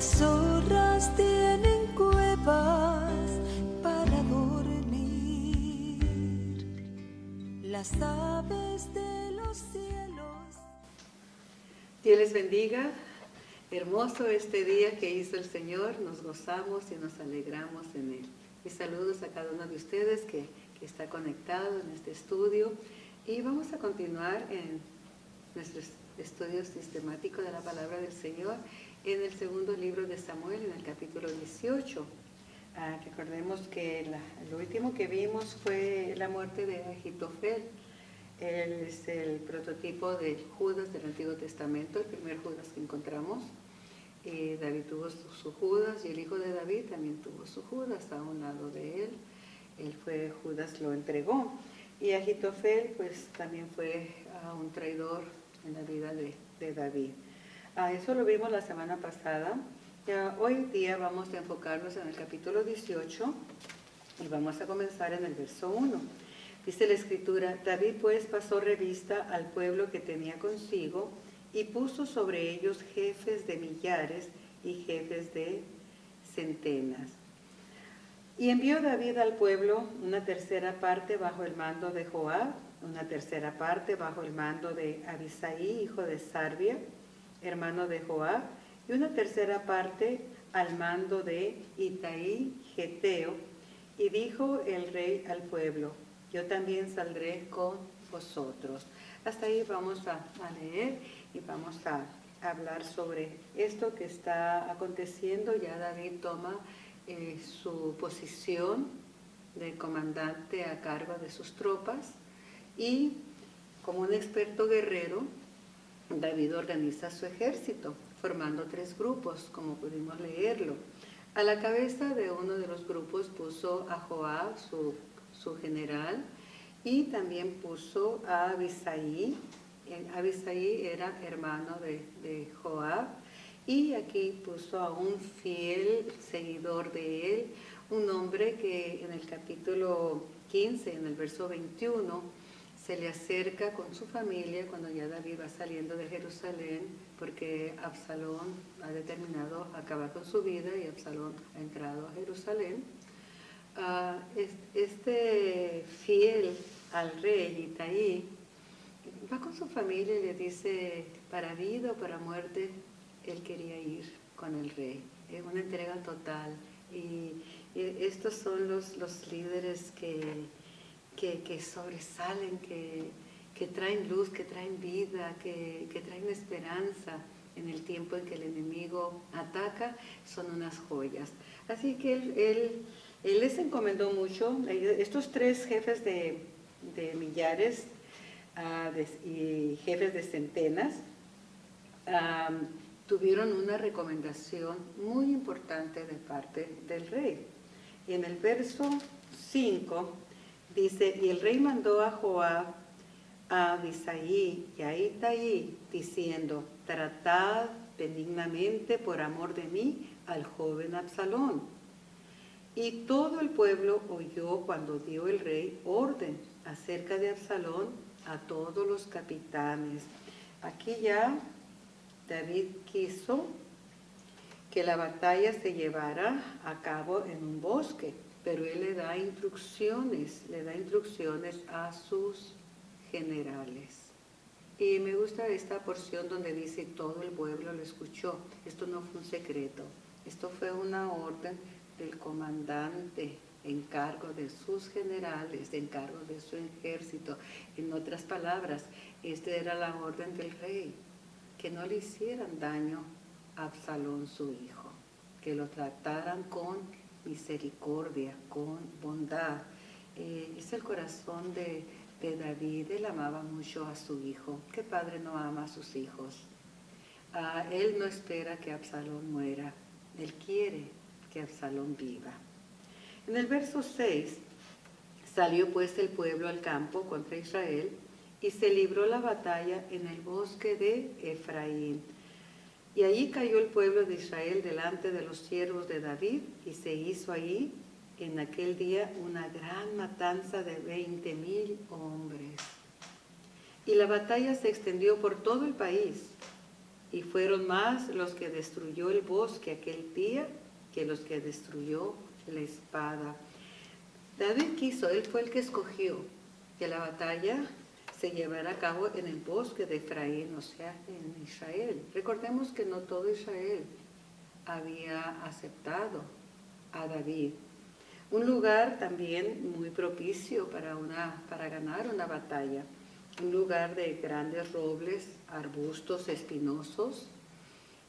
Las zorras tienen cuevas para dormir, las aves de los cielos. Dios les bendiga. Hermoso este día que hizo el Señor. Nos gozamos y nos alegramos en Él. Mis saludos a cada uno de ustedes que está conectado en este estudio. Y vamos a continuar en nuestro estudio sistemático de la palabra del Señor en el segundo libro de Samuel, en el capítulo 18. Recordemos que lo último que vimos fue la muerte de Ahitofel. Él es el prototipo de Judas del Antiguo Testamento, el primer Judas que encontramos. David tuvo su Judas y el hijo de David también tuvo su Judas a un lado de él. Judas lo entregó. Y Ahitofel pues también fue un traidor en la vida de David. Eso lo vimos la semana pasada. Hoy día vamos a enfocarnos en el capítulo 18 y vamos a comenzar en el verso 1. Dice la Escritura: David pues pasó revista al pueblo que tenía consigo y puso sobre ellos jefes de millares y jefes de centenas. Y envió David al pueblo una tercera parte bajo el mando de Joab, una tercera parte bajo el mando de Abisai, hijo de Sarbia, hermano de Joab, y una tercera parte al mando de Itai, geteo. Y dijo el rey al pueblo: yo también saldré con vosotros. Hasta ahí vamos a leer y vamos a hablar sobre esto que está aconteciendo. Ya David toma su posición de comandante a cargo de sus tropas y como un experto guerrero, David organiza su ejército formando 3 grupos, como pudimos leerlo. A la cabeza de uno de los grupos puso a Joab, su general, y también puso a Abisai. Abisai era hermano de Joab, y aquí puso a un fiel seguidor de él, un hombre que en el capítulo 15, en el verso 21, se le acerca con su familia cuando ya David va saliendo de Jerusalén, porque Absalón ha determinado acabar con su vida y Absalón ha entrado a Jerusalén. Este fiel al rey Itai va con su familia y le dice: para vida o para muerte, él quería ir con el rey. Es una entrega total. Y estos son los líderes que sobresalen, que traen luz, que traen vida, que traen esperanza en el tiempo en que el enemigo ataca. Son unas joyas. Así que él les encomendó mucho. Estos 3 jefes de millares y jefes de centenas tuvieron una recomendación muy importante de parte del rey. Y en el verso 5 dice: y el rey mandó a Joab, a Abisai y a Itai, diciendo: tratad benignamente por amor de mí al joven Absalón. Y todo el pueblo oyó cuando dio el rey orden acerca de Absalón a todos los capitanes. Aquí ya David quiso que la batalla se llevara a cabo en un bosque, pero él le da instrucciones a sus generales. Y me gusta esta porción donde dice: todo el pueblo lo escuchó. Esto no fue un secreto, esto fue una orden del comandante en cargo de sus generales, en cargo de su ejército. En otras palabras, esta era la orden del rey: que no le hicieran daño a Absalón su hijo, que lo trataran con misericordia, con bondad. Es el corazón de David. Él amaba mucho a su hijo. ¿Qué padre no ama a sus hijos? Él no espera que Absalón muera, él quiere que Absalón viva. En el verso 6, salió pues el pueblo al campo contra Israel y se libró la batalla en el bosque de Efraín. Y allí cayó el pueblo de Israel delante de los siervos de David, y se hizo allí en aquel día una gran matanza de 20,000 hombres. Y la batalla se extendió por todo el país, y fueron más los que destruyó el bosque aquel día que los que destruyó la espada. David quiso, él fue el que escogió que la batalla se llevara a cabo en el bosque de Efraín, o sea, en Israel. Recordemos que no todo Israel había aceptado a David. Un lugar también muy propicio para ganar una batalla. Un lugar de grandes robles, arbustos espinosos,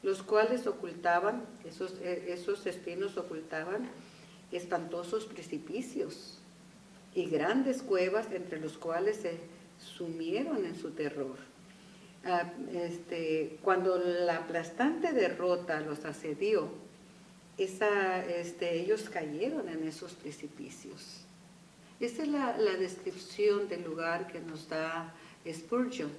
los cuales ocultaban, esos espinos ocultaban espantosos precipicios y grandes cuevas entre los cuales se sumieron en su terror. Cuando la aplastante derrota los asedió, ellos cayeron en esos precipicios. Esa es la descripción del lugar que nos da Spurgeon.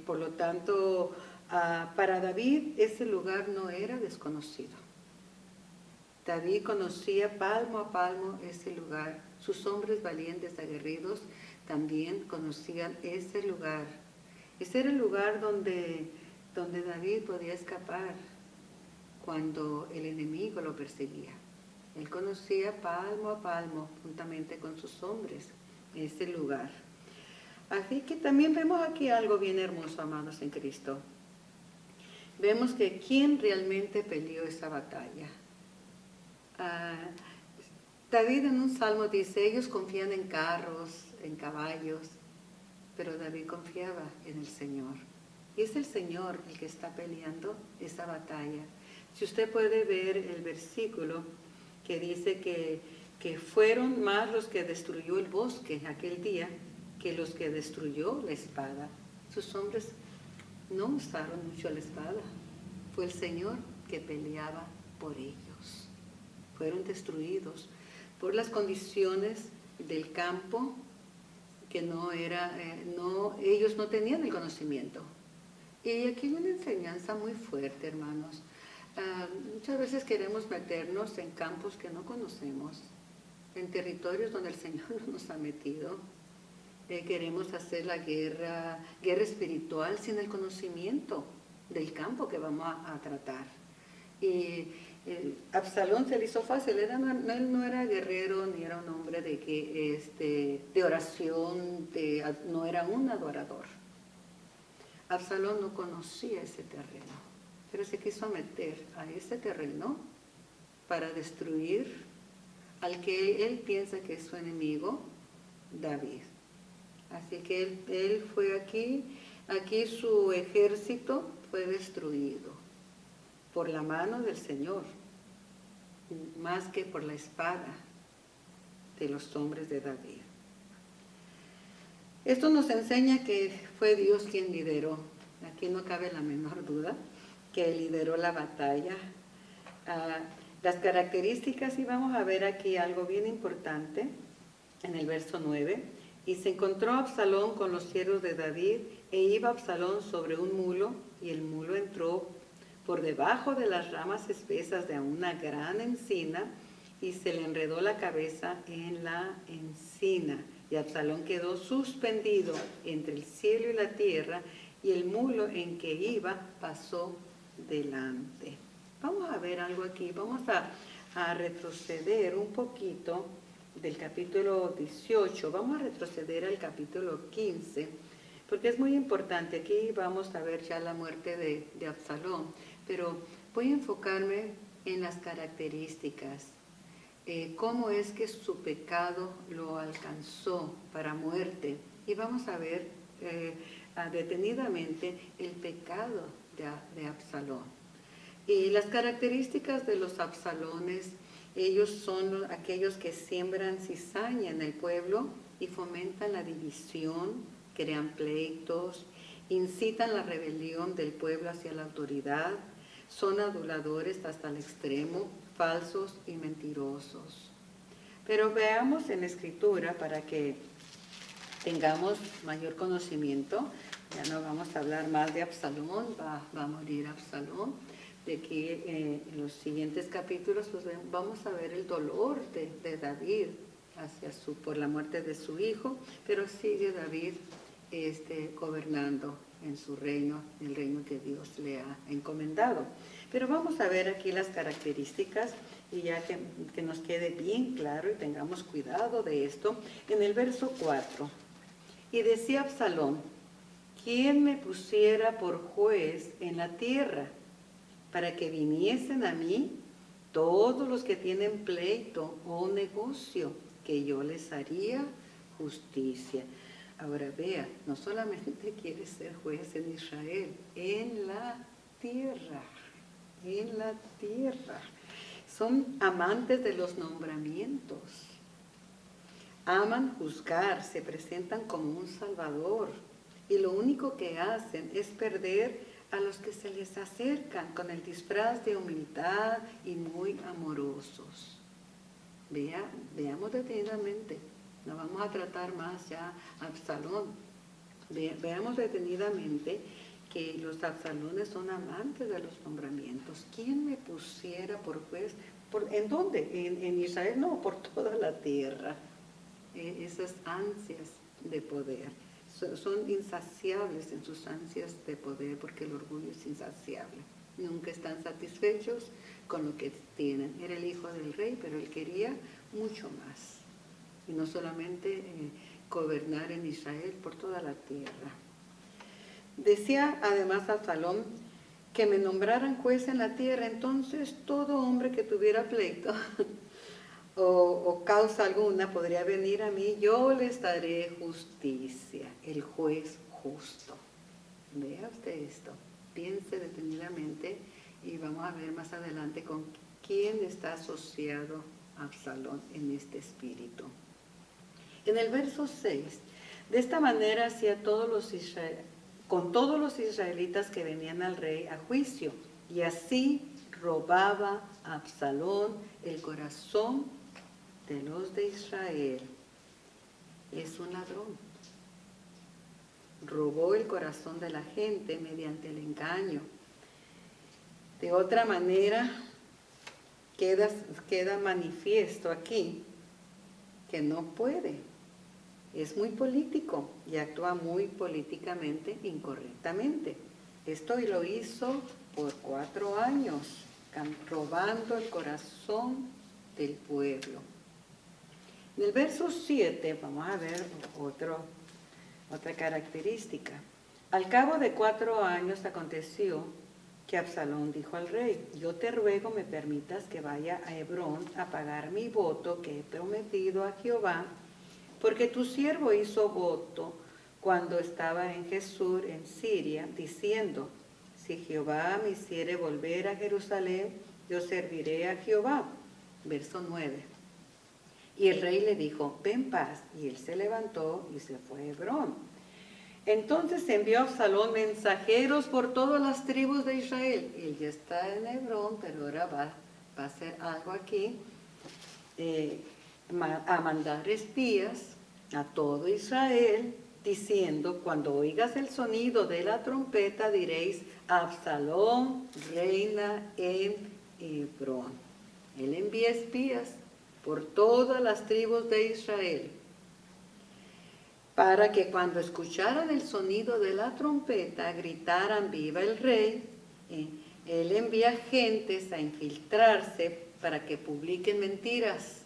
Por lo tanto, para David ese lugar no era desconocido. David conocía palmo a palmo ese lugar. Sus hombres valientes, aguerridos, también conocían ese lugar. Ese era el lugar donde David podía escapar cuando el enemigo lo perseguía. Él conocía palmo a palmo, juntamente con sus hombres, ese lugar. Así que también vemos aquí algo bien hermoso, amados en Cristo. Vemos que quién realmente peleó esa batalla. David en un salmo dice, ellos confían en carros, en caballos, pero David confiaba en el Señor. Y es el Señor el que está peleando esa batalla. Si usted puede ver el versículo que dice que fueron más los que destruyó el bosque aquel día que los que destruyó la espada. Sus hombres no usaron mucho la espada. Fue el Señor que peleaba por ellos. Fueron destruidos por las condiciones del campo que ellos no tenían el conocimiento. Y aquí hay una enseñanza muy fuerte, hermanos. Muchas veces queremos meternos en campos que no conocemos, en territorios donde el Señor no nos ha metido. Queremos hacer la guerra espiritual sin el conocimiento del campo que vamos a tratar. Y Absalón se le hizo fácil, él no era guerrero ni era un hombre de oración, no era un adorador. Absalón no conocía ese terreno, pero se quiso meter a ese terreno para destruir al que él piensa que es su enemigo, David. Así que él fue aquí su ejército fue destruido por la mano del Señor, más que por la espada de los hombres de David. Esto nos enseña que fue Dios quien lideró. Aquí no cabe la menor duda que lideró la batalla. Las características, y vamos a ver aquí algo bien importante en el verso 9. Y se encontró Absalón con los siervos de David, e iba Absalón sobre un mulo, y el mulo entró por debajo de las ramas espesas de una gran encina, y se le enredó la cabeza en la encina. Y Absalón quedó suspendido entre el cielo y la tierra, y el mulo en que iba pasó delante. Vamos a ver algo aquí, vamos a retroceder un poquito del capítulo 18, vamos a retroceder al capítulo 15, porque es muy importante. Aquí vamos a ver ya la muerte de Absalón, pero voy a enfocarme en las características. Cómo es que su pecado lo alcanzó para muerte. Y vamos a ver detenidamente el pecado de Absalón. Y las características de los Absalones, ellos son aquellos que siembran cizaña en el pueblo y fomentan la división, crean pleitos, incitan la rebelión del pueblo hacia la autoridad, son aduladores hasta el extremo, falsos y mentirosos. Pero veamos en la Escritura para que tengamos mayor conocimiento. Ya no vamos a hablar más de Absalón, va a morir Absalón. De aquí en los siguientes capítulos pues vamos a ver el dolor de David por la muerte de su hijo, pero sigue David gobernando en su reino, el reino que Dios le ha encomendado. Pero vamos a ver aquí las características y ya que nos quede bien claro y tengamos cuidado de esto. En el verso 4, y decía Absalón, ¿quién me pusiera por juez en la tierra para que viniesen a mí todos los que tienen pleito o negocio, que yo les haría justicia? Ahora vea, no solamente quiere ser juez en Israel, en la tierra, en la tierra. Son amantes de los nombramientos. Aman juzgar, se presentan como un salvador. Y lo único que hacen es perder a los que se les acercan con el disfraz de humildad y muy amorosos. Veamos detenidamente. No vamos a tratar más ya Absalón. Veamos detenidamente que los Absalones son amantes de los nombramientos. ¿Quién me pusiera por juez? ¿En dónde? ¿En Israel? No, por toda la tierra. Esas ansias de poder. Son insaciables en sus ansias de poder porque el orgullo es insaciable. Nunca están satisfechos con lo que tienen. Era el hijo del rey, pero él quería mucho más. Y no solamente gobernar en Israel, por toda la tierra. Decía además Absalón que me nombraran juez en la tierra, entonces todo hombre que tuviera pleito o causa alguna podría venir a mí, yo les daré justicia, el juez justo. Vea usted esto, piense detenidamente y vamos a ver más adelante con quién está asociado Absalón en este espíritu. En el verso 6, de esta manera hacía con todos los israelitas que venían al rey a juicio, y así robaba a Absalón el corazón de los de Israel. Es un ladrón. Robó el corazón de la gente mediante el engaño. De otra manera, queda manifiesto aquí que no puede. Es muy político y actúa muy políticamente incorrectamente. Esto lo hizo por 4 años, robando el corazón del pueblo. En el verso 7 vamos a ver otra característica. Al cabo de 4 años aconteció que Absalón dijo al rey, yo te ruego me permitas que vaya a Hebrón a pagar mi voto que he prometido a Jehová, porque tu siervo hizo voto cuando estaba en Jesús, en Siria, diciendo, si Jehová me hiciere volver a Jerusalén, yo serviré a Jehová. Verso 9. Y el rey le dijo, ven paz, y él se levantó y se fue a Hebrón. Entonces envió Absalón mensajeros por todas las tribus de Israel. Él ya está en Hebrón, pero ahora va a hacer algo aquí, a mandar espías a todo Israel, diciendo, cuando oigas el sonido de la trompeta, diréis, Absalón reina en Hebrón. Él envía espías por todas las tribus de Israel, para que cuando escucharan el sonido de la trompeta, gritaran, viva el rey. Él envía gentes a infiltrarse para que publiquen mentiras.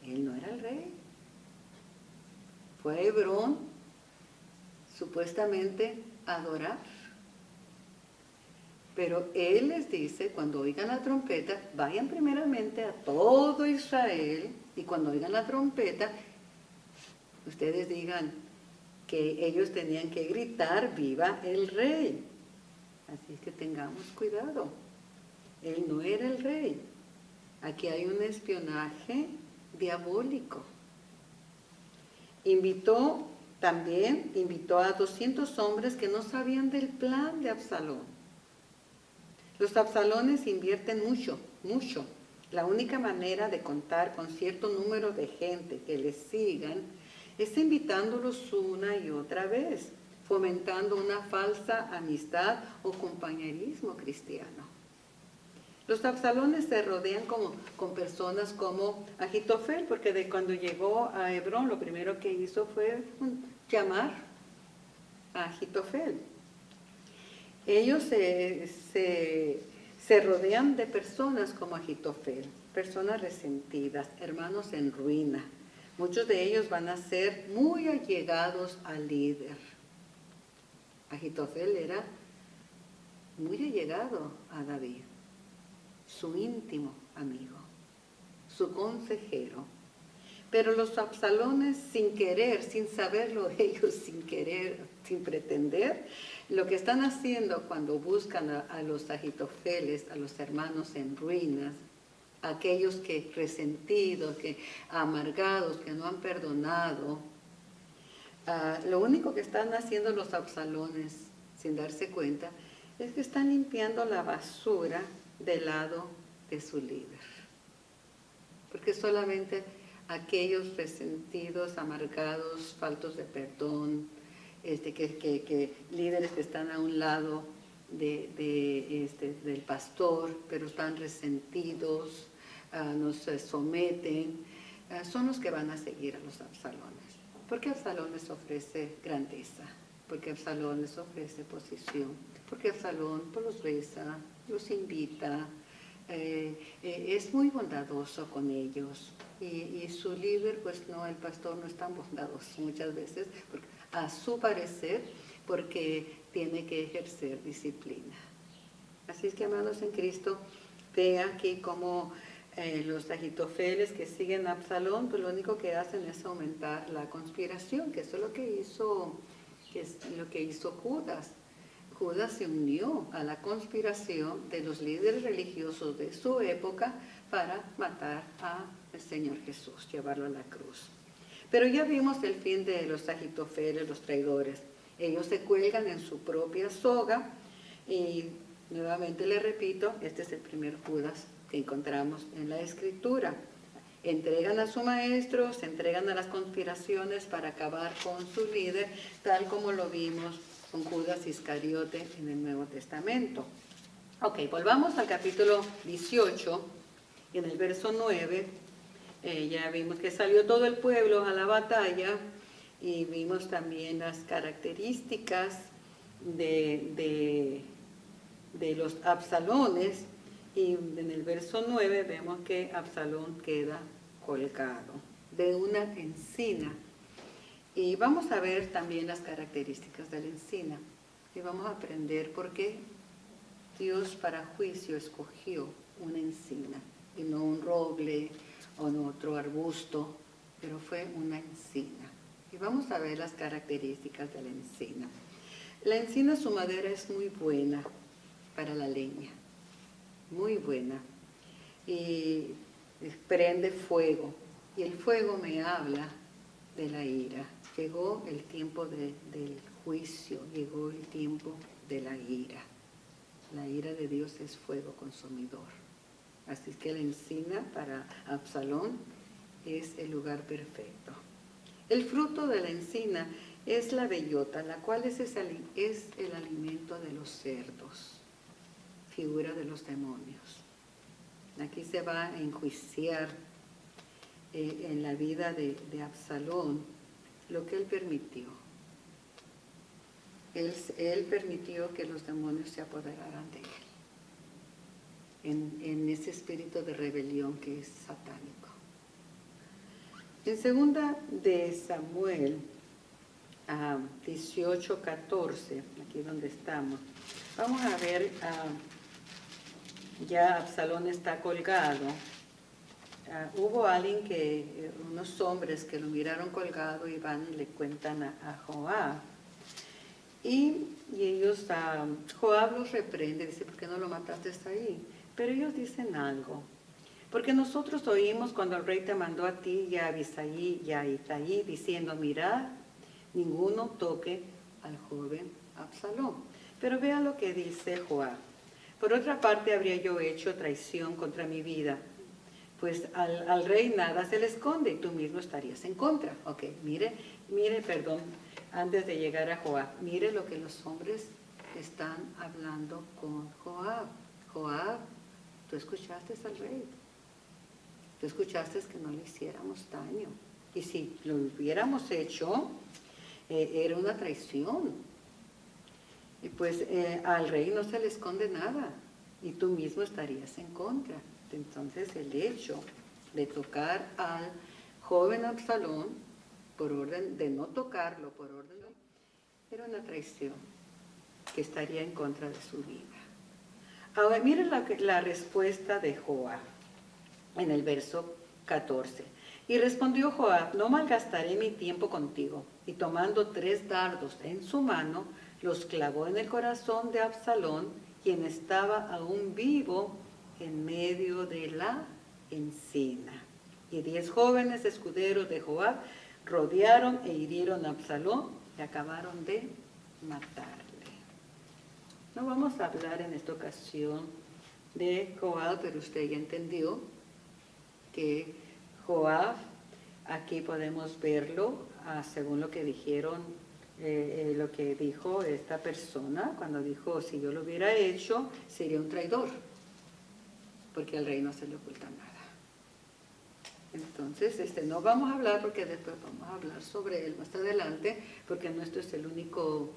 Él no era el rey. Fue a Hebrón, supuestamente, a adorar. Pero él les dice, cuando oigan la trompeta, vayan primeramente a todo Israel, y cuando oigan la trompeta, ustedes digan que ellos tenían que gritar, viva el rey. Así es que tengamos cuidado. Él no era el rey. Aquí hay un espionaje diabólico. Invitó a 200 hombres que no sabían del plan de Absalón. Los Absalones invierten mucho. La única manera de contar con cierto número de gente que les sigan es invitándolos una y otra vez, fomentando una falsa amistad o compañerismo cristiano. Los Absalones se rodean con personas como Ahitofel, porque cuando llegó a Hebrón lo primero que hizo fue llamar a Ahitofel. Ellos se rodean de personas como Agitofel, personas resentidas, hermanos en ruina. Muchos de ellos van a ser muy allegados al líder. Agitofel era muy allegado a David, su íntimo amigo, su consejero. Pero los Absalones, sin querer, sin saberlo ellos, sin querer, sin pretender, lo que están haciendo cuando buscan a los Agitofeles, a los hermanos en ruinas, aquellos que resentidos, que amargados, que no han perdonado, lo único que están haciendo los Absalones, sin darse cuenta, es que están limpiando la basura del lado de su líder. Porque solamente aquellos resentidos, amargados, faltos de perdón, que líderes que están a un lado del pastor, pero están resentidos, no se someten, son los que van a seguir a los Absalones. Porque Absalón les ofrece grandeza, porque Absalón les ofrece posición, porque Absalón pues, los besa, los invita, es muy bondadoso con ellos. Y su líder, pues no, el pastor no es tan bondadoso muchas veces, a su parecer, porque tiene que ejercer disciplina. Así es que, amados en Cristo, ve aquí como los Agitofeles que siguen a Absalón, pues lo único que hacen es aumentar la conspiración, que eso es lo que hizo Judas. Judas se unió a la conspiración de los líderes religiosos de su época para matar al Señor Jesús, llevarlo a la cruz. Pero ya vimos el fin de los Agitofeles, los traidores. Ellos se cuelgan en su propia soga y nuevamente le repito, este es el primer Judas que encontramos en la Escritura. Entregan a su maestro, se entregan a las conspiraciones para acabar con su líder, tal como lo vimos con Judas Iscariote en el Nuevo Testamento. Ok, volvamos al capítulo 18, en el verso 9, ya vimos que salió todo el pueblo a la batalla y vimos también las características de los Absalones, y en el verso 9 vemos que Absalón queda colgado de una encina. Y vamos a ver también las características de la encina. Y vamos a aprender por qué Dios para juicio escogió una encina y no un roble o no otro arbusto, pero fue una encina. Y vamos a ver las características de la encina. La encina, su madera es muy buena para la leña, muy buena. Y prende fuego. Y el fuego me habla de la ira. Llegó el tiempo del juicio, llegó el tiempo de la ira. La ira de Dios es fuego consumidor. Así que la encina para Absalón es el lugar perfecto. El fruto de la encina es la bellota, la cual es el alimento de los cerdos, figura de los demonios. Aquí se va a enjuiciar en la vida de Absalón lo que él permitió. Él permitió que los demonios se apoderaran de él, en ese espíritu de rebelión que es satánico. En segunda de Samuel 18:14, aquí donde estamos, vamos a ver, ya Absalón está colgado. Hubo unos hombres que lo miraron colgado y van y le cuentan a Joab. Y ellos, Joab los reprende, dice, ¿por qué no lo mataste ahí? Pero ellos dicen algo. Porque nosotros oímos cuando el rey te mandó a ti y a Abisai y a Itaí diciendo, mirad, ninguno toque al joven Absalón. Pero vea lo que dice Joab. Por otra parte, habría yo hecho traición contra mi vida, pues al rey nada se le esconde y tú mismo estarías en contra. Ok, mire, perdón, antes de llegar a Joab, mire lo que los hombres están hablando con Joab. Joab, tú escuchaste al rey, tú escuchaste que no le hiciéramos daño. Y si lo hubiéramos hecho, era una traición. Y pues al rey no se le esconde nada y tú mismo estarías en contra. Entonces el hecho de tocar al joven Absalón por orden de no tocarlo, por orden era una traición que estaría en contra de su vida. Ahora miren la respuesta de Joab en el verso 14. Y respondió Joab: no malgastaré mi tiempo contigo. Y tomando 3 dardos en su mano, los clavó en el corazón de Absalón, quien estaba aún vivo en medio de la encina. Y 10 jóvenes escuderos de Joab rodearon e hirieron a Absalón y acabaron de matarle. No vamos a hablar en esta ocasión de Joab, pero usted ya entendió que Joab, aquí podemos verlo según lo que dijeron, lo que dijo esta persona cuando dijo: si yo lo hubiera hecho sería un traidor, porque al rey no se le oculta nada. Entonces no vamos a hablar, porque después vamos a hablar sobre él más adelante, porque no esto es el único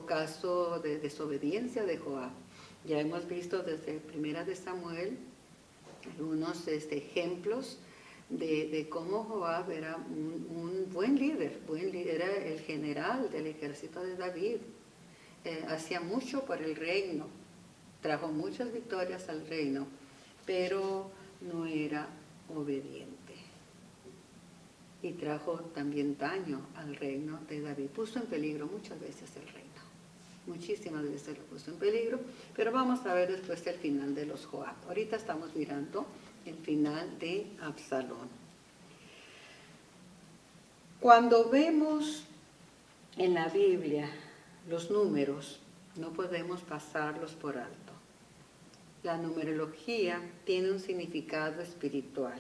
caso de desobediencia de Joab. Ya hemos visto desde Primera de Samuel algunos ejemplos de cómo Joab era un buen líder, era el general del ejército de David, hacía mucho por el reino, trajo muchas victorias al reino, pero no era obediente. Y trajo también daño al reino de David, puso en peligro muchas veces el reino. Muchísimas veces lo puso en peligro, pero vamos a ver después el final de los Joab. Ahorita estamos mirando el final de Absalón. Cuando vemos en la Biblia los números, no podemos pasarlos por alto. La numerología tiene un significado espiritual.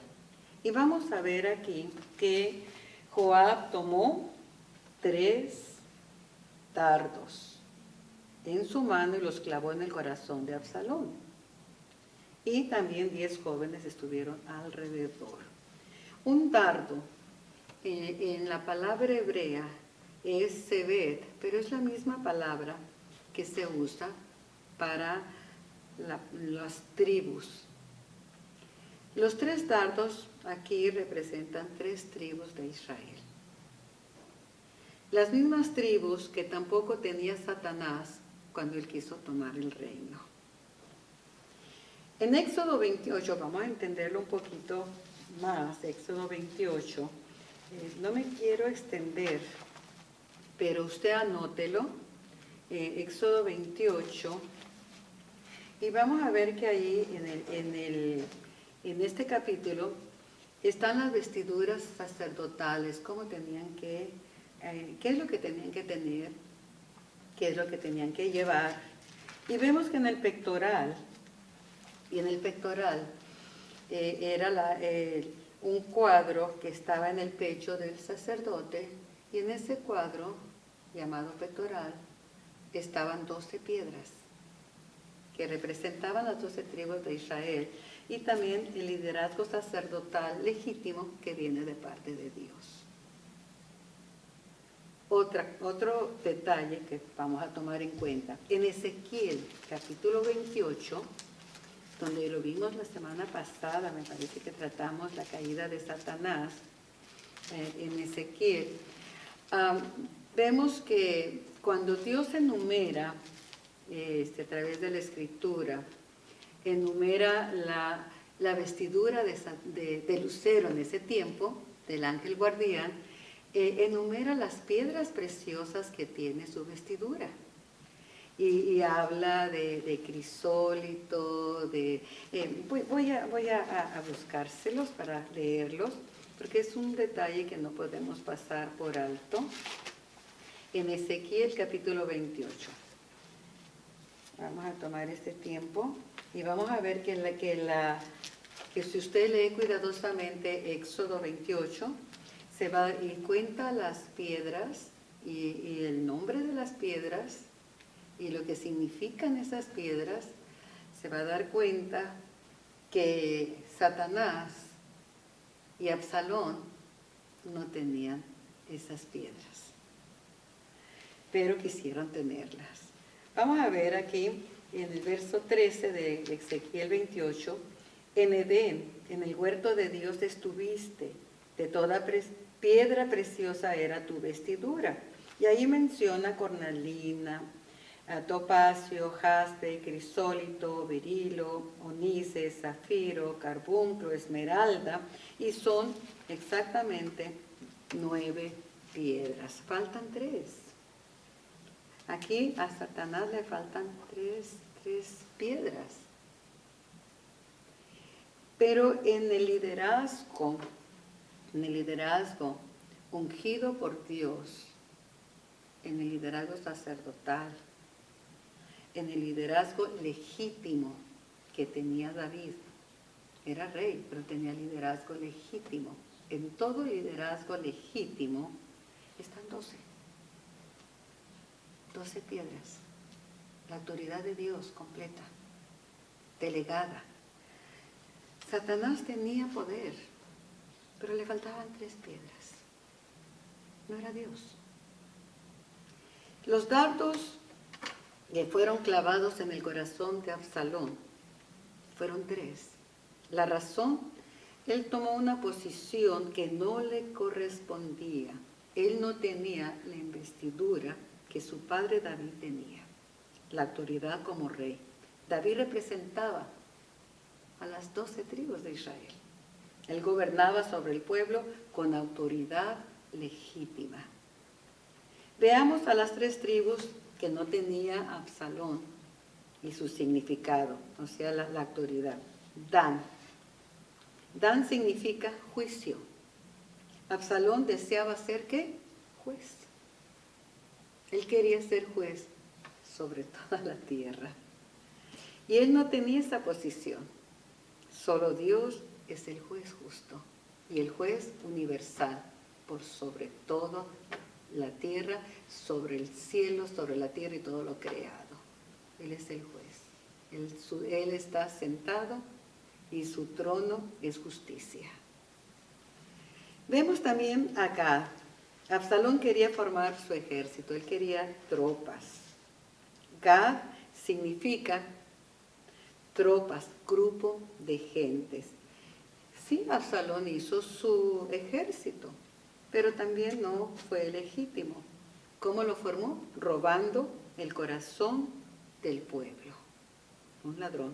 Y vamos a ver aquí que Joab tomó 3 dardos en su mano y los clavó en el corazón de Absalón. Y también 10 jóvenes estuvieron alrededor. Un dardo, en la palabra hebrea es sebet, pero es la misma palabra que se usa para las tribus. Los 3 dardos aquí representan 3 tribus de Israel. Las mismas tribus que tampoco tenía Satanás cuando él quiso tomar el reino. En Éxodo 28, vamos a entenderlo un poquito más, Éxodo 28, no me quiero extender, pero usted anótelo, Éxodo 28, y vamos a ver que ahí en este capítulo están las vestiduras sacerdotales, cómo tenían que, qué es lo que tenían que tener, qué es lo que tenían que llevar. Y vemos que en el pectoral era un cuadro que estaba en el pecho del sacerdote, y en ese cuadro, llamado pectoral, estaban 12 piedras que representaban las 12 tribus de Israel, y también el liderazgo sacerdotal legítimo que viene de parte de Dios. Otro detalle que vamos a tomar en cuenta, en Ezequiel capítulo 28, donde lo vimos la semana pasada, me parece que tratamos la caída de Satanás, en Ezequiel, vemos que cuando Dios enumera, a través de la Escritura, enumera la vestidura de lucero en ese tiempo, del ángel guardián, enumera las piedras preciosas que tiene su vestidura. Y habla de crisólito, voy a buscárselos para leerlos, porque es un detalle que no podemos pasar por alto. En Ezequiel capítulo 28. Vamos a tomar este tiempo y vamos a ver que si usted lee cuidadosamente Éxodo 28, se va y cuenta las piedras y el nombre de las piedras y lo que significan esas piedras, se va a dar cuenta que Satanás y Absalón no tenían esas piedras. pero quisieron tenerlas. Vamos a ver aquí en el verso 13 de Ezequiel 28, en Edén, en el huerto de Dios estuviste, de toda piedra preciosa era tu vestidura. Y ahí menciona cornalina, topacio, jaspe, crisólito, berilo, onice, zafiro, carbunclo, esmeralda, y son exactamente 9 piedras. Faltan 3. Aquí a Satanás le faltan tres piedras. Pero en el liderazgo ungido por Dios, en el liderazgo sacerdotal, en el liderazgo legítimo que tenía David, era rey, pero tenía liderazgo legítimo. En todo liderazgo legítimo están 12 piedras. La autoridad de Dios completa, delegada. Satanás tenía poder, pero le faltaban 3 piedras. No era Dios. Los dardos que fueron clavados en el corazón de Absalón fueron 3. La razón, él tomó una posición que no le correspondía. Él no tenía la investidura que su padre David tenía, la autoridad como rey. David representaba a las 12 tribus de Israel. Él gobernaba sobre el pueblo con autoridad legítima. Veamos a las 3 tribus que no tenía Absalón y su significado, o sea, la autoridad. Dan. Dan significa juicio. Absalón deseaba ser, ¿qué? Juez. Él quería ser juez sobre toda la tierra. Y él no tenía esa posición. Solo Dios es el juez justo y el juez universal por sobre todo la tierra, sobre el cielo, sobre la tierra y todo lo creado. Él es el juez. Él está sentado y su trono es justicia. Vemos también acá, Absalón quería formar su ejército, él quería tropas. Gad significa tropas, grupo de gentes. Sí, Absalón hizo su ejército, pero también no fue legítimo. ¿Cómo lo formó? Robando el corazón del pueblo. Un ladrón.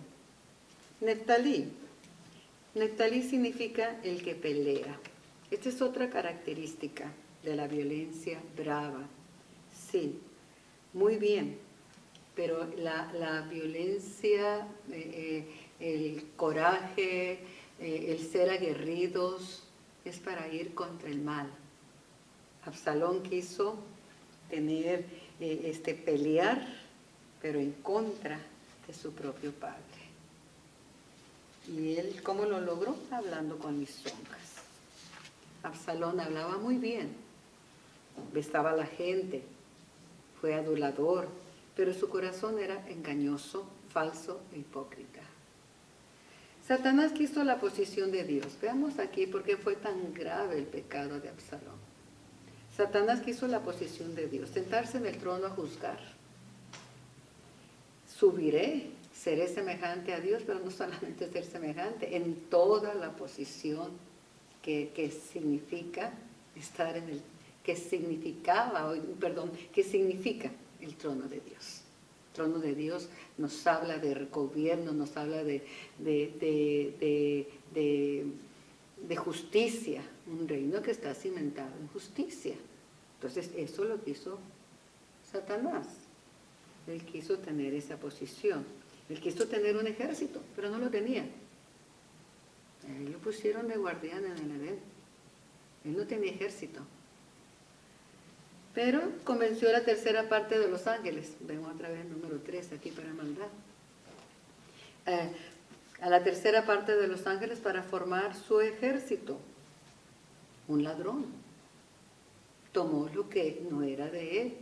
Neftalí. Neftalí significa el que pelea. Esta es otra característica de la violencia brava. Sí, muy bien, pero la violencia, el coraje, el ser aguerridos, es para ir contra el mal. Absalón quiso pelear, pero en contra de su propio padre. ¿Y él cómo lo logró? Hablando con lisonjas. Absalón hablaba muy bien, besaba a la gente, fue adulador, pero su corazón era engañoso, falso e hipócrita. Satanás quiso la posición de Dios. Veamos aquí por qué fue tan grave el pecado de Absalón. Satanás quiso la posición de Dios, sentarse en el trono a juzgar. Subiré, seré semejante a Dios, pero no solamente ser semejante, en toda la posición que significa estar en el, que significa el trono de Dios. El trono de Dios nos habla de gobierno, nos habla de justicia, un reino que está cimentado en justicia. Entonces eso lo quiso Satanás. Él quiso tener esa posición. Él quiso tener un ejército, pero no lo tenía. Él lo pusieron de guardián en el Edén. Él no tenía ejército. Pero convenció a la tercera parte de los ángeles. Vemos otra vez el número 3 aquí para mandar. A la tercera parte de los ángeles para formar su ejército. Un ladrón. Tomó lo que no era de él.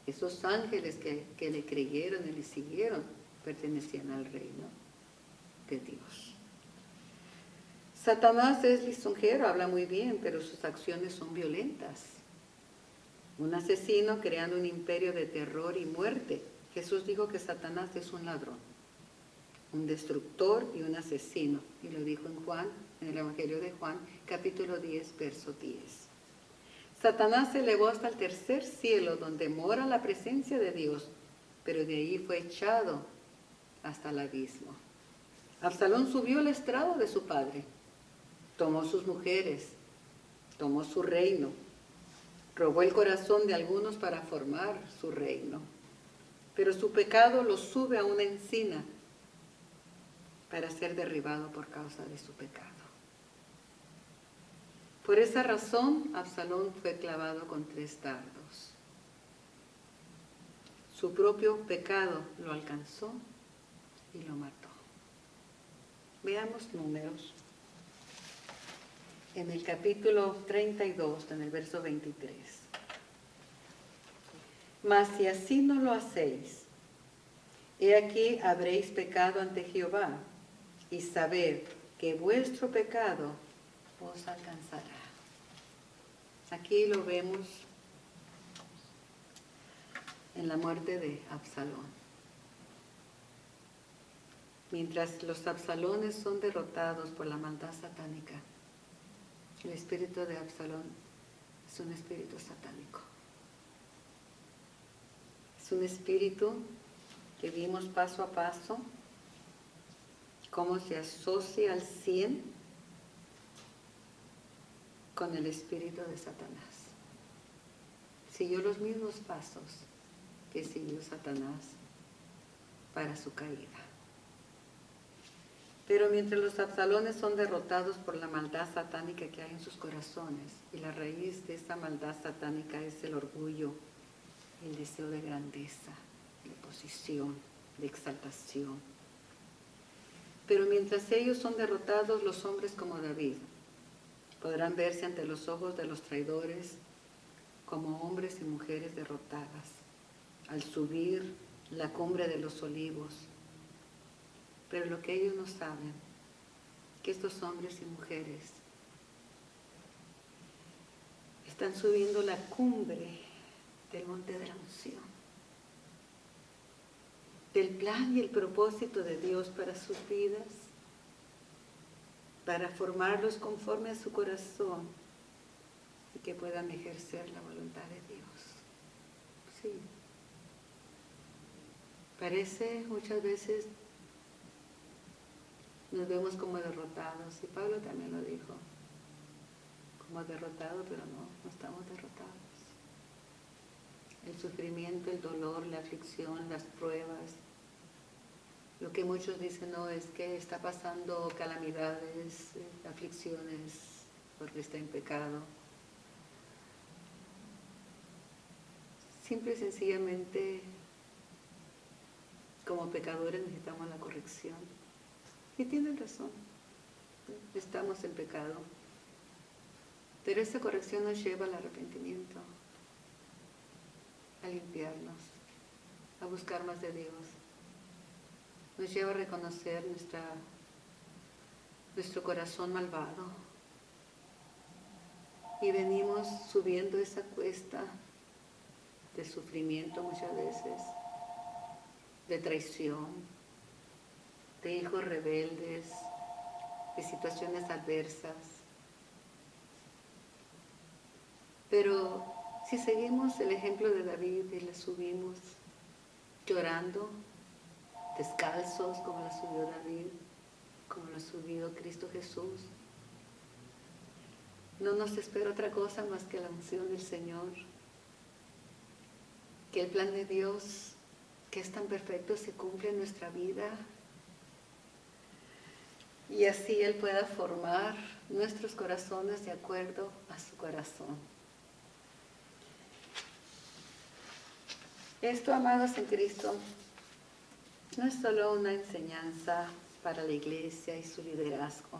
Esos ángeles que le creyeron y le siguieron pertenecían al reino de Dios. Satanás es lisonjero, habla muy bien, pero sus acciones son violentas. un asesino creando un imperio de terror y muerte. Jesús dijo que Satanás es un ladrón, un destructor y un asesino. Y lo dijo en Juan, en el Evangelio de Juan, capítulo 10, verso 10. Satanás se elevó hasta el tercer cielo, donde mora la presencia de Dios, pero de ahí fue echado hasta el abismo. Absalón subió al estrado de su padre, tomó sus mujeres, tomó su reino, robó el corazón de algunos para formar su reino, pero su pecado lo sube a una encina para ser derribado por causa de su pecado. Por esa razón, Absalón fue clavado con 3 dardos. Su propio pecado lo alcanzó y lo mató. Veamos Números. En el capítulo 32, en el verso 23. Mas si así no lo hacéis, he aquí habréis pecado ante Jehová, y sabed que vuestro pecado os alcanzará. Aquí lo vemos en la muerte de Absalón. Mientras los Absalones son derrotados por la maldad satánica, el espíritu de Absalón es un espíritu satánico. Es un espíritu que vimos paso a paso cómo se asocia al 100 con el espíritu de Satanás. Siguió los mismos pasos que siguió Satanás para su caída. Pero mientras los Absalones son derrotados por la maldad satánica que hay en sus corazones, y la raíz de esa maldad satánica es el orgullo, el deseo de grandeza, de posición, de exaltación. Pero mientras ellos son derrotados, los hombres como David podrán verse ante los ojos de los traidores como hombres y mujeres derrotadas, al subir la cumbre de los olivos. Pero lo que ellos no saben, que estos hombres y mujeres están subiendo la cumbre del monte de la unción, del plan y el propósito de Dios para sus vidas, para formarlos conforme a su corazón y que puedan ejercer la voluntad de Dios. Sí. Parece muchas veces nos vemos como derrotados, y Pablo también lo dijo, como derrotados, pero no estamos derrotados. El sufrimiento, el dolor, la aflicción, las pruebas, lo que muchos dicen no es que está pasando calamidades, aflicciones, porque está en pecado. Simple y sencillamente, como pecadores necesitamos la corrección. Y tienen razón, estamos en pecado. Pero esa corrección nos lleva al arrepentimiento, a limpiarnos, a buscar más de Dios. Nos lleva a reconocer nuestro corazón malvado. Y venimos subiendo esa cuesta de sufrimiento muchas veces, de traición, de hijos rebeldes, de situaciones adversas. Pero si seguimos el ejemplo de David y le subimos llorando, descalzos como la subió David, como lo ha subido Cristo Jesús, no nos espera otra cosa más que la unción del Señor, que el plan de Dios, que es tan perfecto, se cumple en nuestra vida, y así Él pueda formar nuestros corazones de acuerdo a su corazón. Esto, amados en Cristo, no es solo una enseñanza para la iglesia y su liderazgo.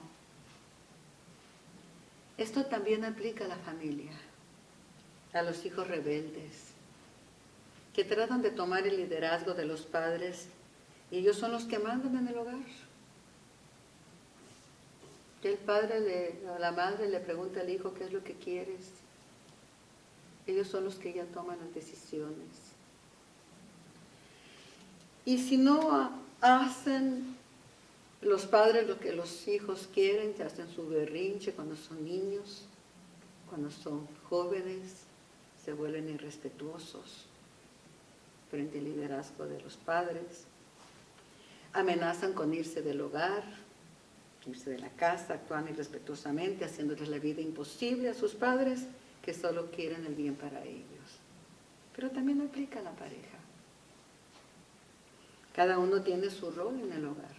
Esto también aplica a la familia, a los hijos rebeldes, que tratan de tomar el liderazgo de los padres y ellos son los que mandan en el hogar. Que el padre o la madre le pregunta al hijo qué es lo que quieres. Ellos son los que ya toman las decisiones. Y si no hacen los padres lo que los hijos quieren, se hacen su berrinche cuando son niños, cuando son jóvenes, se vuelven irrespetuosos frente al liderazgo de los padres, amenazan con irse del hogar, irse de la casa, actúan irrespetuosamente, haciéndoles la vida imposible a sus padres que solo quieren el bien para ellos. Pero también aplica a la pareja. Cada uno tiene su rol en el hogar.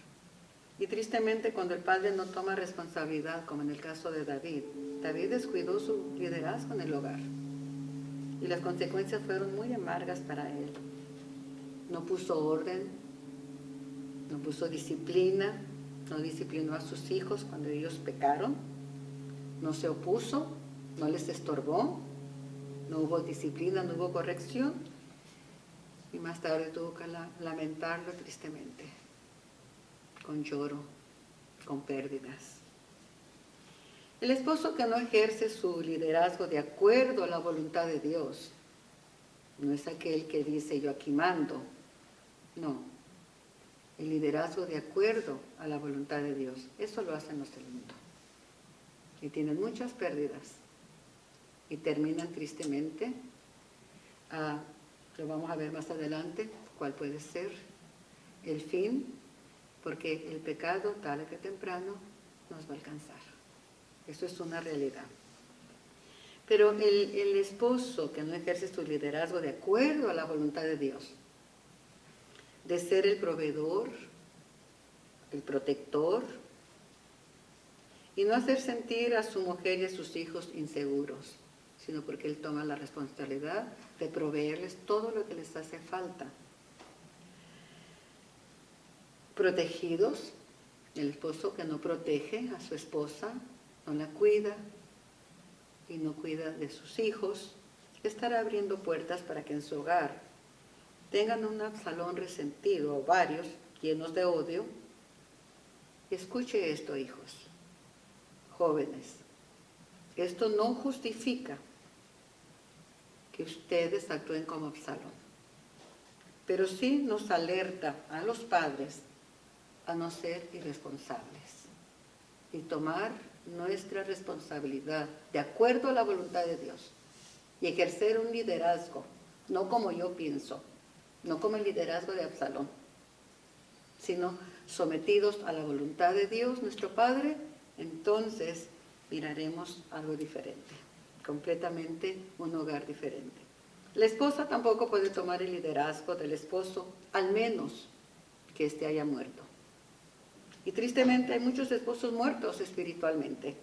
Y tristemente cuando el padre no toma responsabilidad, como en el caso de David, David descuidó su liderazgo en el hogar. Y las consecuencias fueron muy amargas para él. No puso orden, no puso disciplina, no disciplinó a sus hijos cuando ellos pecaron, no se opuso, no les estorbó, no hubo disciplina, no hubo corrección. Y más tarde tuvo que lamentarlo tristemente, con lloro, con pérdidas. El esposo que no ejerce su liderazgo de acuerdo a la voluntad de Dios, no es aquel que dice yo aquí mando, no. El liderazgo de acuerdo a la voluntad de Dios, eso lo hacen los del mundo. Y tienen muchas pérdidas y terminan tristemente. Lo vamos a ver más adelante, cuál puede ser el fin, porque el pecado, tarde que temprano, nos va a alcanzar. Eso es una realidad. Pero el esposo que no ejerce su liderazgo de acuerdo a la voluntad de Dios, de ser el proveedor, el protector, y no hacer sentir a su mujer y a sus hijos inseguros, sino porque él toma la responsabilidad de proveerles todo lo que les hace falta. Protegidos, el esposo que no protege a su esposa, no la cuida y no cuida de sus hijos, estará abriendo puertas para que en su hogar tengan un Absalón resentido o varios llenos de odio. Escuche esto, hijos, jóvenes, esto no justifica que ustedes actúen como Absalón, pero sí nos alerta a los padres a no ser irresponsables y tomar nuestra responsabilidad de acuerdo a la voluntad de Dios y ejercer un liderazgo, no como yo pienso, no como el liderazgo de Absalón, sino sometidos a la voluntad de Dios, nuestro Padre. Entonces miraremos algo diferente, completamente un hogar diferente. La esposa tampoco puede tomar el liderazgo del esposo, al menos que éste haya muerto. Y tristemente hay muchos esposos muertos espiritualmente,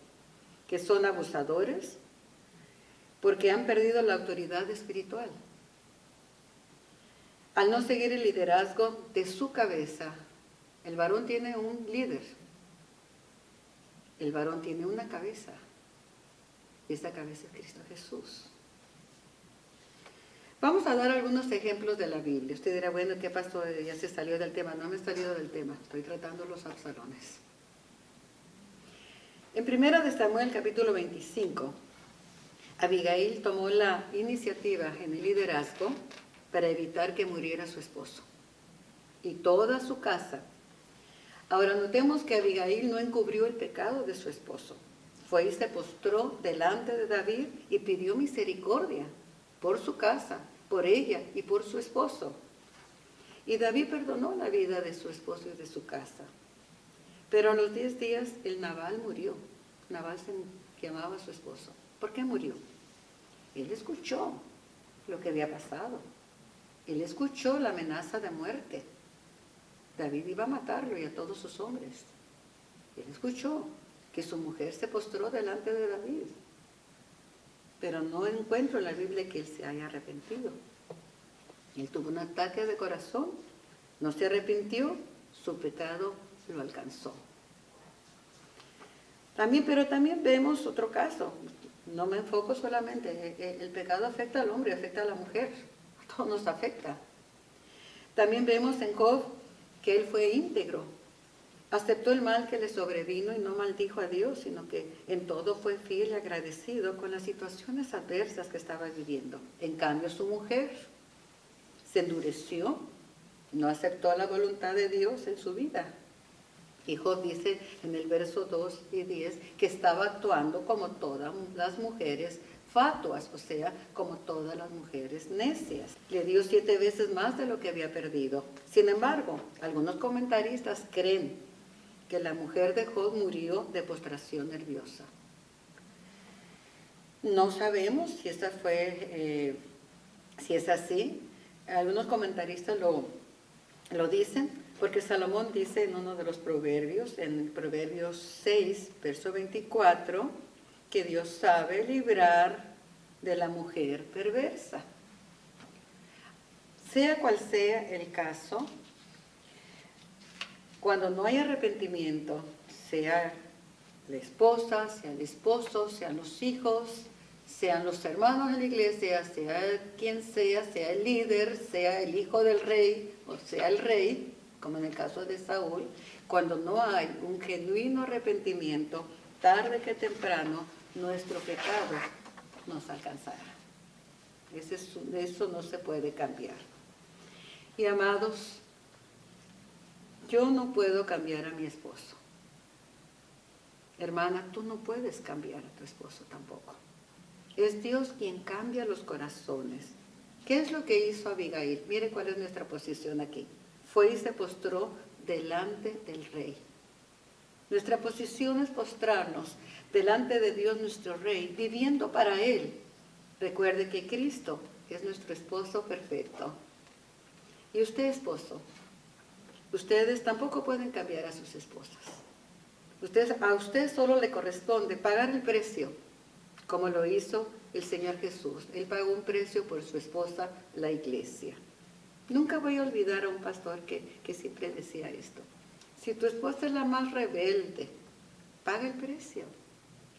que son abusadores porque han perdido la autoridad espiritual. Al no seguir el liderazgo de su cabeza, el varón tiene un líder. El varón tiene una cabeza. Y esa cabeza es Cristo Jesús. Vamos a dar algunos ejemplos de la Biblia. Usted dirá, bueno, ¿qué pasó? Ya se salió del tema. No me he salido del tema. Estoy tratando los Absalones. En 1 de Samuel, capítulo 25, Abigail tomó la iniciativa en el liderazgo para evitar que muriera su esposo y toda su casa. Ahora notemos que Abigail no encubrió el pecado de su esposo. Fue y se postró delante de David y pidió misericordia por su casa, por ella y por su esposo. Y David perdonó la vida de su esposo y de su casa. Pero a los 10 días el Nabal murió. Nabal se llamaba a su esposo. ¿Por qué murió? Él escuchó lo que había pasado. Él escuchó la amenaza de muerte. David iba a matarlo y a todos sus hombres. Él escuchó que su mujer se postró delante de David. Pero no encuentro en la Biblia que él se haya arrepentido. Él tuvo un ataque de corazón, no se arrepintió, su pecado lo alcanzó. Pero también vemos otro caso. No me enfoco solamente, el pecado afecta al hombre, afecta a la mujer, a todos nos afecta. También vemos en Job que él fue íntegro Aceptó el mal que le sobrevino y no maldijo a Dios, sino que en todo fue fiel y agradecido con las situaciones adversas que estaba viviendo. En cambio, su mujer se endureció, no aceptó la voluntad de Dios en su vida. Y Job dice en el verso 2 y 10 que estaba actuando como todas las mujeres fatuas, o sea, como todas las mujeres necias. Le dio 7 veces más de lo que había perdido. Sin embargo, algunos comentaristas creen que la mujer de Job murió de postración nerviosa. No sabemos si esa fue, si es así. Algunos comentaristas lo dicen, porque Salomón dice en uno de los proverbios, en el Proverbios 6, verso 24, que Dios sabe librar de la mujer perversa. Sea cual sea el caso, cuando no hay arrepentimiento, sea la esposa, sea el esposo, sean los hijos, sean los hermanos de la iglesia, sea quien sea el líder, sea el hijo del rey o sea el rey, como en el caso de Saúl, cuando no hay un genuino arrepentimiento, tarde que temprano, nuestro pecado nos alcanzará. Eso no se puede cambiar. Y amados, yo no puedo cambiar a mi esposo. Hermana, tú no puedes cambiar a tu esposo tampoco. Es Dios quien cambia los corazones. ¿Qué es lo que hizo Abigail? Mire cuál es nuestra posición aquí. Fue y se postró delante del rey. Nuestra posición es postrarnos delante de Dios nuestro rey, viviendo para Él. Recuerde que Cristo es nuestro esposo perfecto. Y usted, esposo, ustedes tampoco pueden cambiar a sus esposas. A usted solo le corresponde pagar el precio, como lo hizo el Señor Jesús. Él pagó un precio por su esposa, la iglesia. Nunca voy a olvidar a un pastor que siempre decía esto. Si tu esposa es la más rebelde, paga el precio,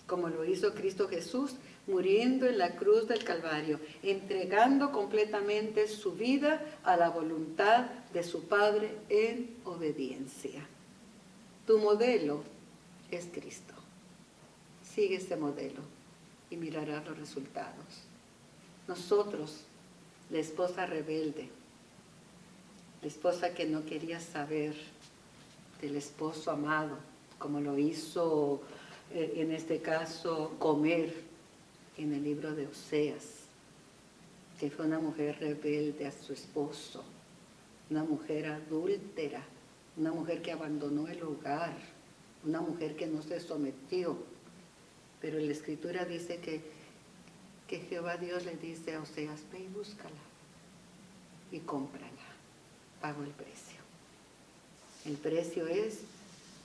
como lo hizo Cristo Jesús, muriendo en la cruz del Calvario, entregando completamente su vida a la voluntad de su Padre en obediencia. Tu modelo es Cristo. Sigue ese modelo y mirarás los resultados. Nosotros, la esposa rebelde, la esposa que no quería saber del esposo amado, como lo hizo en este caso Gomer en el libro de Oseas, que fue una mujer rebelde a su esposo, una mujer adúltera, una mujer que abandonó el hogar, una mujer que no se sometió. Pero la Escritura dice que Jehová Dios le dice a Oseas, ve y búscala y cómprala, pago el precio. El precio es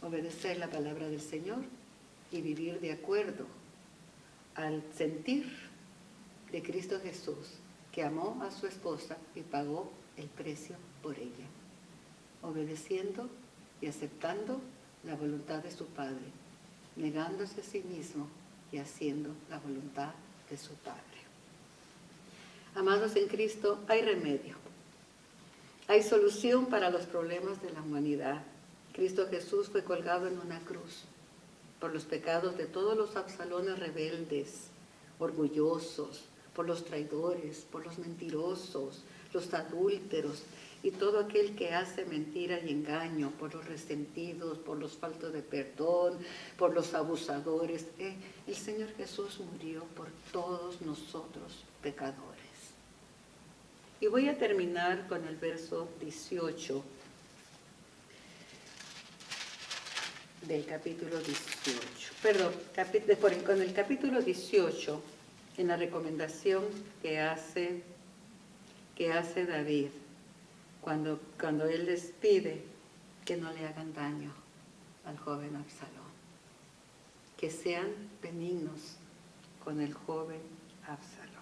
obedecer la palabra del Señor y vivir de acuerdo al sentir de Cristo Jesús, que amó a su esposa y pagó el precio por ella, obedeciendo y aceptando la voluntad de su Padre, negándose a sí mismo y haciendo la voluntad de su Padre. Amados en Cristo, hay remedio. Hay solución para los problemas de la humanidad. Cristo Jesús fue colgado en una cruz por los pecados de todos los Absalones rebeldes, orgullosos, por los traidores, por los mentirosos, los adúlteros y todo aquel que hace mentira y engaño, por los resentidos, por los faltos de perdón, por los abusadores. El Señor Jesús murió por todos nosotros pecadores. Y voy a terminar con el verso 18 del capítulo 18. Perdón, con el capítulo 18, en la recomendación que hace David, cuando él les pide que no le hagan daño al joven Absalón, que sean benignos con el joven Absalón.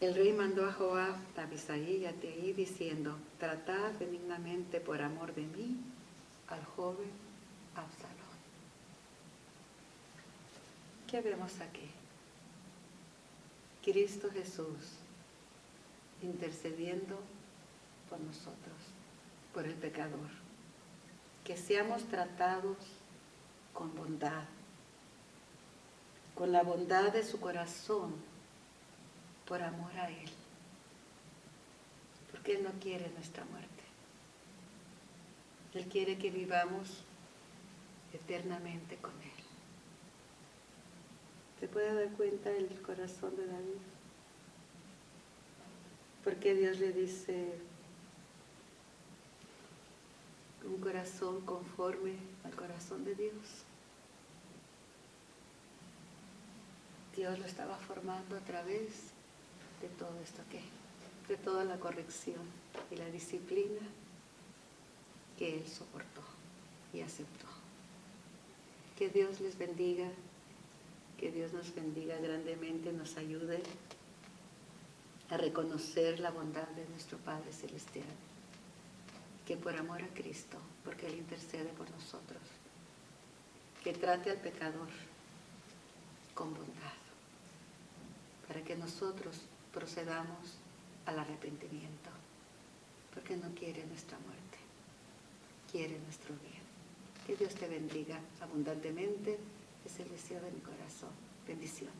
El rey mandó a Joab, a Abisai y a Teí diciendo, tratad benignamente por amor de mí al joven Absalón. ¿Qué vemos aquí? Cristo Jesús intercediendo por nosotros. por el pecador, que seamos tratados con bondad, con la bondad de su corazón, por amor a Él, porque Él no quiere nuestra muerte. Él quiere que vivamos eternamente con Él. ¿Se puede dar cuenta el corazón de David? Porque Dios le dice un corazón conforme al corazón de Dios. Dios lo estaba formando a través de todo esto de toda la corrección y la disciplina que Él soportó y aceptó. Que Dios les bendiga, que Dios nos bendiga grandemente, nos ayude a reconocer la bondad de nuestro Padre Celestial, que por amor a Cristo, porque Él intercede por nosotros, que trate al pecador con bondad, para que nosotros procedamos al arrepentimiento, porque no quiere nuestra muerte, quiere nuestro bien. Que Dios te bendiga abundantemente, es el deseo de mi corazón. Bendiciones.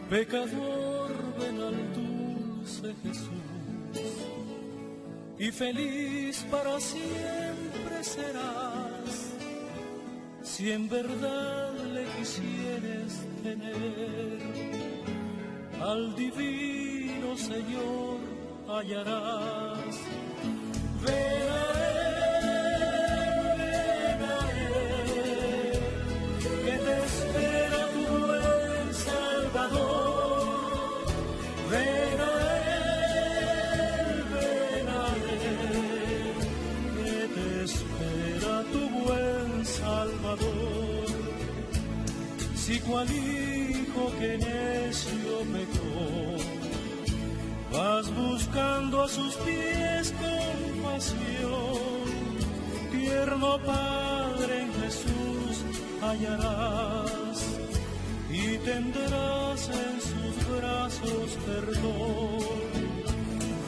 Pecador, ven al dulce Jesús, y feliz para siempre serás, si en verdad le quisieres tener. Al divino Señor hallarás. Ven a Él, que te espera tu buen Salvador. Ven a Él, que te espera tu buen Salvador. Si cual hijo que necio pecó, vas buscando a sus pies compasión, tierno Padre en Jesús hallarás, y tendrás en sus brazos perdón.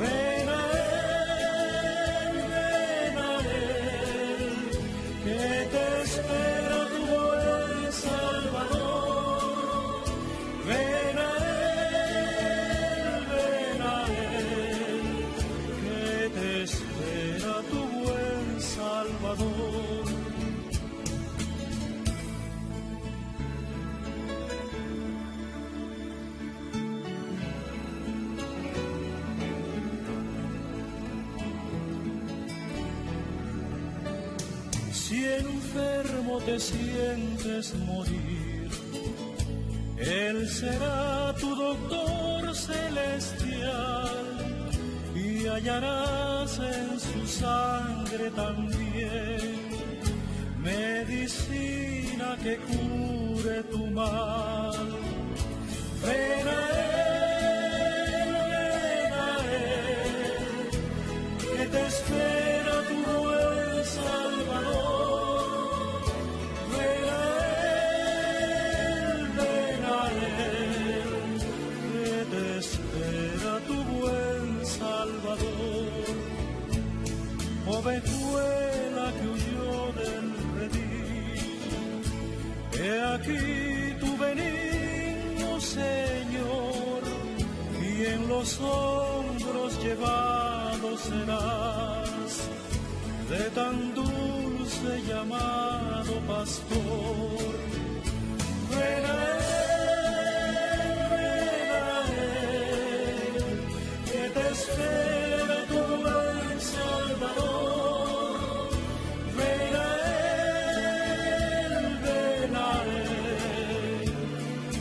Ven a Él, que te espera tu buen Salvador. Ven a Él, que te espera tu buen Salvador. Si enfermo te sientes morir, Él será tu doctor celestial, y hallarás en su sangre también medicina que cure tu mal. Ven a Él, que te espera tu buen Salvador. Ven a Él, que te espera tu buen Salvador. Ovejuela que huyó del redil, he aquí tu benigno Señor, y en los hombros llevado serás de tan dulce llamado pastor. Ven a Él, que te espera tu buen Salvador. Ven a Él,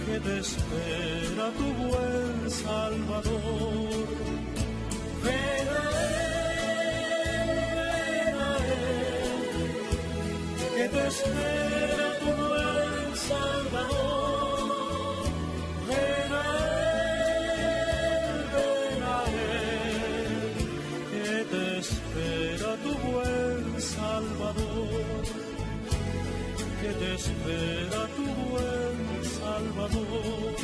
que te espera tu buen Salvador. Ven a Él, que te espera tu buen Salvador. Ven a Él, espera tu buen Salvador,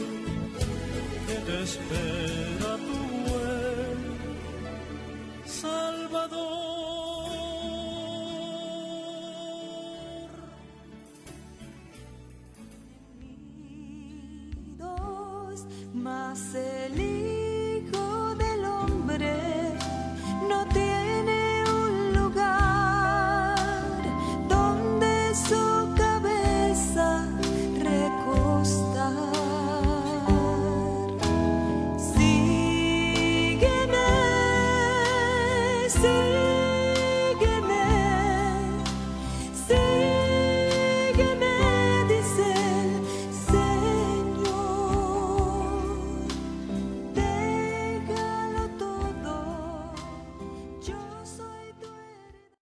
que te espera tu buen Salvador. Mas el Hijo del Hombre no tiene un lugar donde su cabeza recostar. Sígueme, sígueme.